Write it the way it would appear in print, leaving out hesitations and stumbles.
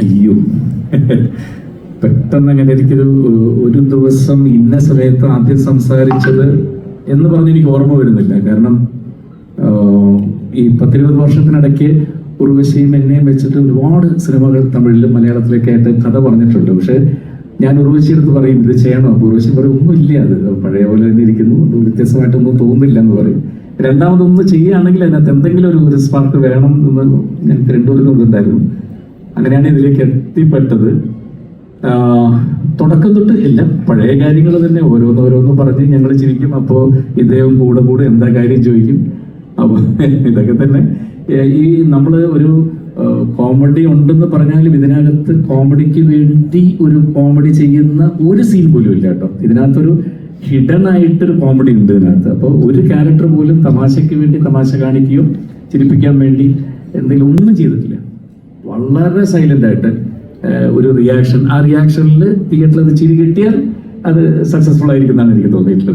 അയ്യോ, പെട്ടെന്ന് അങ്ങനെ ഒരു ദിവസം ഇന്ന സമയത്ത് ആദ്യം സംസാരിച്ചത് എന്ന് പറഞ്ഞ് എനിക്ക് ഓർമ്മ വരുന്നില്ല. കാരണം ഈ 10-20 വർഷത്തിനിടയ്ക്ക് ഉർവശിയും എന്നെയും വെച്ചിട്ട് ഒരുപാട് സിനിമകൾ തമിഴിലും മലയാളത്തിലൊക്കെ ആയിട്ട് കഥ പറഞ്ഞിട്ടുണ്ട്. പക്ഷെ ഞാൻ ഉർവശിയെടുത്ത് പറയും ഇത് ചെയ്യണോ, അപ്പോൾ ഉർവശി പറയും ഒന്നുമില്ല, അത് പഴയ പോലെ തന്നെ ഇരിക്കുന്നു, അത് വ്യത്യസ്തമായിട്ടൊന്നും തോന്നുന്നില്ല എന്ന് പറയും. രണ്ടാമതൊന്ന് ചെയ്യുകയാണെങ്കിൽ അതിനകത്ത് എന്തെങ്കിലും ഒരു സ്പാർക്ക് വേണം എന്ന് ഞങ്ങൾക്ക് രണ്ടുപേർക്കും ഇതുണ്ടായിരുന്നു. അങ്ങനെയാണ് ഇതിലേക്ക് എത്തിപ്പെട്ടത്. തുടക്കം തൊട്ട് എല്ലാം പഴയ കാര്യങ്ങൾ തന്നെ ഓരോന്നോരോന്ന് പറഞ്ഞ് ഞങ്ങൾ ചിരിക്കും. അപ്പോൾ ഇദ്ദേഹം കൂടെ എന്താ കാര്യം ചോദിക്കും. അപ്പോൾ ഇതൊക്കെ തന്നെ ഈ നമ്മൾ ഒരു കോമഡി ഉണ്ടെന്ന് പറഞ്ഞാലും ഇതിനകത്ത് കോമഡിക്ക് വേണ്ടി ഒരു കോമഡി ചെയ്യുന്ന ഒരു സീൻ പോലും ഇല്ല കേട്ടോ. ഇതിനകത്തൊരു ഹിഡൻ ആയിട്ടൊരു കോമഡി ഉണ്ട് ഇതിനകത്ത്. അപ്പോൾ ഒരു ക്യാരക്ടർ പോലും തമാശയ്ക്ക് വേണ്ടി തമാശ കാണിക്കുകയോ ചിരിപ്പിക്കാൻ വേണ്ടി എന്തെങ്കിലും ഒന്നും ചെയ്തിട്ടില്ല. വളരെ സൈലന്റ് ആയിട്ട് ഒരു റിയാക്ഷൻ, ആ റിയാക്ഷനിൽ തിയേറ്ററിൽ അത് ചിരി കിട്ടിയാൽ അത് സക്സസ്ഫുൾ ആയിരിക്കും എന്നാണ് എനിക്ക് തോന്നിയിട്ടുള്ളത്.